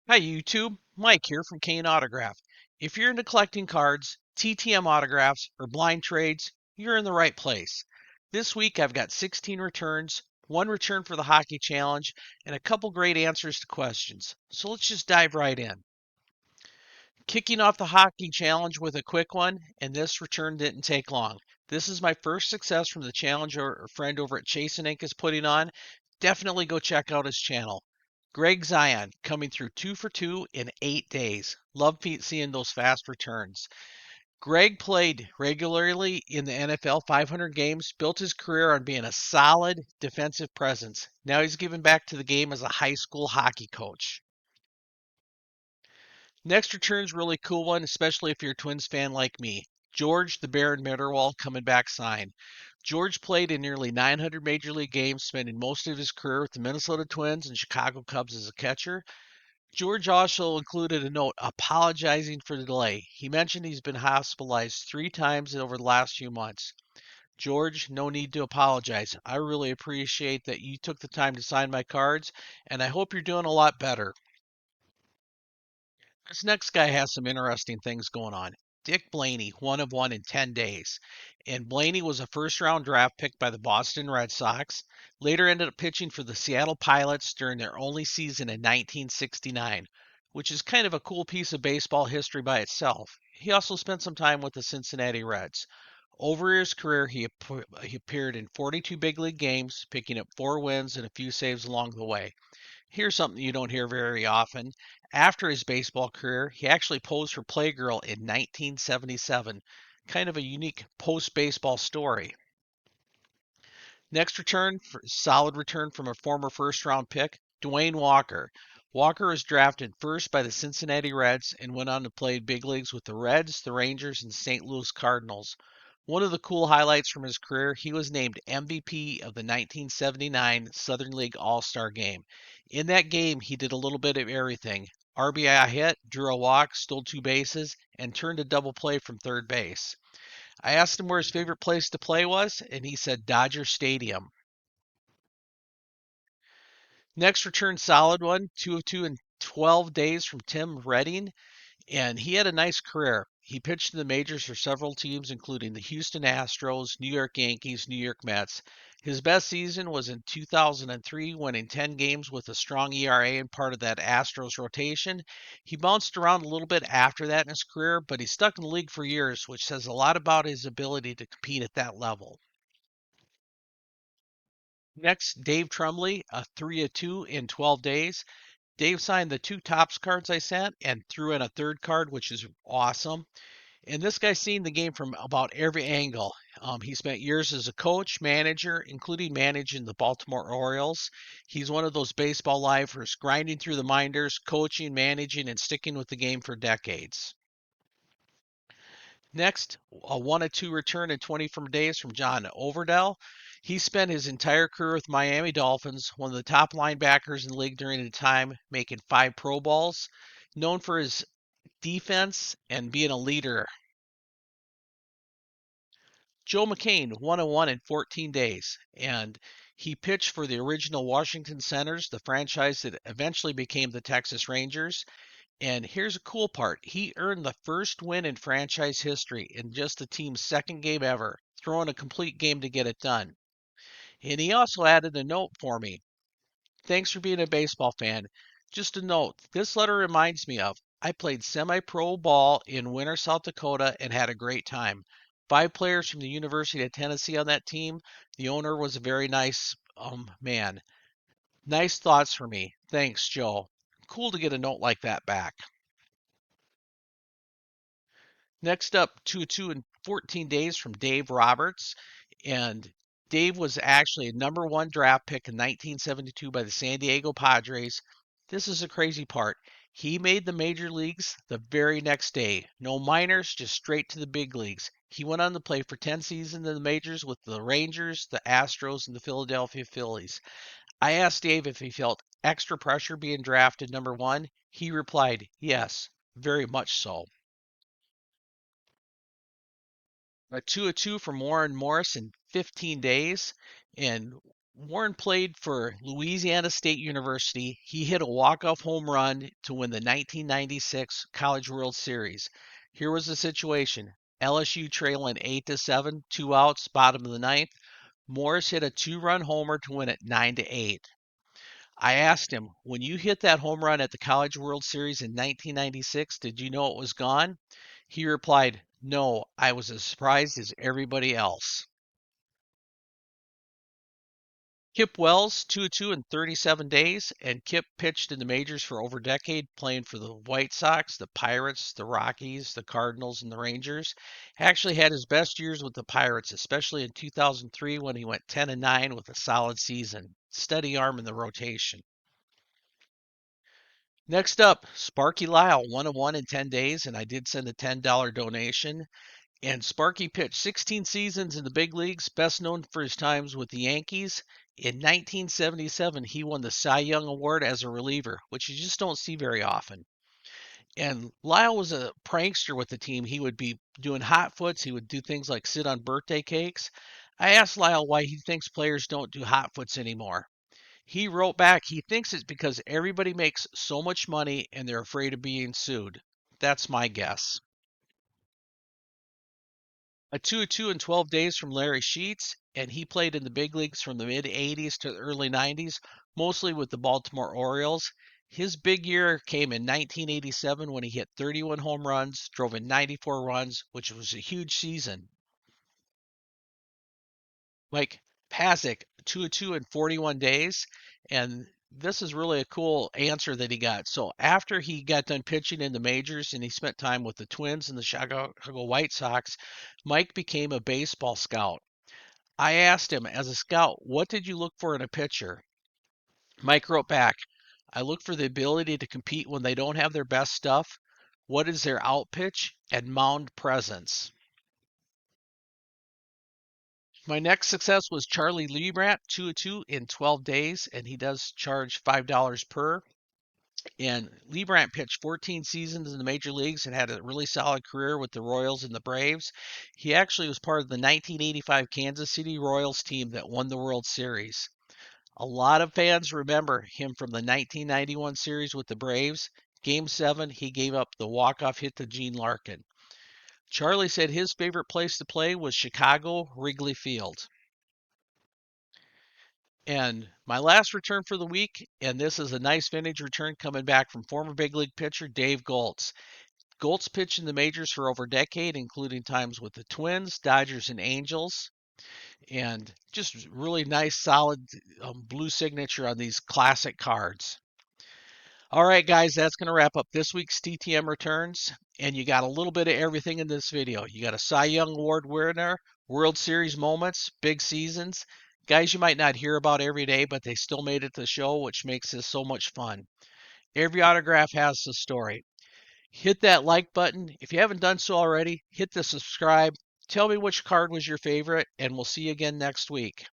Hi YouTube, Mike here from Kane Autograph. If you're into collecting cards, TTM autographs, or blind trades, you're in the right place. This week I've got 16 returns, one return for the Hockey Challenge, and a couple great answers to questions. So let's just dive right in. Kicking off the Hockey Challenge with a quick one, and this return didn't take long. This is my first success from the challenge a friend over at Chase and Ink is putting on. Definitely go check out his channel. Greg Zion coming through 2 for 2 in 8 days. Love seeing those fast returns. Greg played regularly in the NFL 500 games, built his career on being a solid defensive presence. Now he's giving back to the game as a high school hockey coach. Next return's really cool one, especially if you're a Twins fan like me. George the Baron Merwall coming back signed. George played in nearly 900 major league games, spending most of his career with the Minnesota Twins and Chicago Cubs as a catcher. George also included a note apologizing for the delay. He mentioned he's been hospitalized 3 times over the last few months. George, no need to apologize. I really appreciate that you took the time to sign my cards, and I hope you're doing a lot better. This next guy has some interesting things going on. Dick Blaney, 1 of 1 in 10 days. And Blaney was a first round draft pick by the Boston Red Sox, later ended up pitching for the Seattle Pilots during their only season in 1969, which is kind of a cool piece of baseball history by itself. He also spent some time with the Cincinnati Reds. Over his career, he appeared in 42 big league games, picking up 4 wins and a few saves along the way. Here's something you don't hear very often. After his baseball career, he actually posed for Playgirl in 1977. Kind of a unique post baseball story. Next return, solid return from a former first round pick, Dwayne Walker. Walker was drafted first by the Cincinnati Reds and went on to play big leagues with the Reds, the Rangers, and St. Louis Cardinals. One of the cool highlights from his career, he was named MVP of the 1979 Southern League All-Star Game. In that game, he did a little bit of everything. RBI hit, drew a walk, stole 2 bases, and turned a double play from third base. I asked him where his favorite place to play was, and he said Dodger Stadium. Next return, solid one, 2 of 2 in 12 days from Tim Redding, and he had a nice career. He pitched in the majors for several teams, including the Houston Astros, New York Yankees, New York Mets. His best season was in 2003, winning 10 games with a strong ERA and part of that Astros rotation. He bounced around a little bit after that in his career, but he stuck in the league for years, which says a lot about his ability to compete at that level. Next, Dave Trumley, a 3 of 2 in 12 days. Dave signed the 2 Topps cards I sent and threw in a third card, which is awesome. And this guy's seen the game from about every angle. He spent years as a coach, manager, including managing the Baltimore Orioles. He's one of those baseball lifers, grinding through the minors, coaching, managing, and sticking with the game for decades. Next, a 1 of 2 return in 24 days from John Overdell. He spent his entire career with Miami Dolphins, one of the top linebackers in the league during the time, making 5 Pro Bowls. Known for his defense and being a leader. Joe McCain, 1 of 1 in 14 days. And he pitched for the original Washington Senators, the franchise that eventually became the Texas Rangers. And here's a cool part. He earned the first win in franchise history in just the team's second game ever, throwing a complete game to get it done. And he also added a note for me. Thanks for being a baseball fan. Just a note, this letter reminds me of I played semi pro ball in Winter, South Dakota and had a great time. 5 players from the University of Tennessee on that team. The owner was a very nice man. Nice thoughts for me. Thanks, Joe. Cool to get a note like that back. Next up, 2 in 14 days from Dave Roberts. And Dave was actually a #1 draft pick in 1972 by the San Diego Padres. This is the crazy part. He made the major leagues the very next day. No minors, just straight to the big leagues. He went on to play for 10 seasons in the majors with the Rangers, the Astros, and the Philadelphia Phillies. I asked Dave if he felt extra pressure being drafted #1. He replied, yes, very much so. A 2 of 2 from Warren Morris in 15 days. And Warren played for Louisiana State University. He hit a walk-off home run to win the 1996 College World Series. Here was the situation. LSU trailing 8-7, 2 outs, bottom of the ninth. Morris hit a two-run homer to win it 9-8. I asked him, when you hit that home run at the College World Series in 1996, did you know it was gone? He replied, no, I was as surprised as everybody else. Kip Wells, 2-2 in 37 days, and Kip pitched in the majors for over a decade, playing for the White Sox, the Pirates, the Rockies, the Cardinals, and the Rangers. Actually had his best years with the Pirates, especially in 2003 when he went 10-9 with a solid season. Steady arm in the rotation. Next up, Sparky Lyle, 1-1 in 10 days, and I did send a $10 donation. And Sparky pitched 16 seasons in the big leagues, best known for his times with the Yankees. In 1977, he won the Cy Young Award as a reliever, which you just don't see very often. And Lyle was a prankster with the team. He would be doing hot foots. He would do things like sit on birthday cakes. I asked Lyle why he thinks players don't do hot foots anymore. He wrote back, he thinks it's because everybody makes so much money and they're afraid of being sued. That's my guess. A 2-2 in 12 days from Larry Sheets, and he played in the big leagues from the mid 80s to the early 90s, mostly with the Baltimore Orioles. His big year came in 1987 when he hit 31 home runs, drove in 94 runs, which was a huge season. Mike Pasick, 2-2 in 41 days, and this is really a cool answer that he got. So after he got done pitching in the majors and he spent time with the Twins and the Chicago White Sox, Mike became a baseball scout. I asked him, as a scout, what did you look for in a pitcher? Mike wrote back, I look for the ability to compete when they don't have their best stuff. What is their out pitch and mound presence? My next success was Charlie Lee Brandt, 2-2 in 12 days, and he does charge $5 per. And Lee Brandt pitched 14 seasons in the major leagues and had a really solid career with the Royals and the Braves. He actually was part of the 1985 Kansas City Royals team that won the World Series. A lot of fans remember him from the 1991 series with the Braves. Game 7, he gave up the walk-off hit to Gene Larkin. Charlie said his favorite place to play was Chicago Wrigley Field. And my last return for the week, and this is a nice vintage return coming back from former big league pitcher Dave Goultz. Goultz pitched in the majors for over a decade, including times with the Twins, Dodgers, and Angels. And just really nice, solid blue signature on these classic cards. All right, guys, that's going to wrap up this week's TTM returns. And you got a little bit of everything in this video. You got a Cy Young Award winner, World Series moments, big seasons, guys you might not hear about every day, but they still made it to the show, which makes this so much fun. Every autograph has a story. Hit that like button. If you haven't done so already, hit the subscribe. Tell me which card was your favorite, and we'll see you again next week.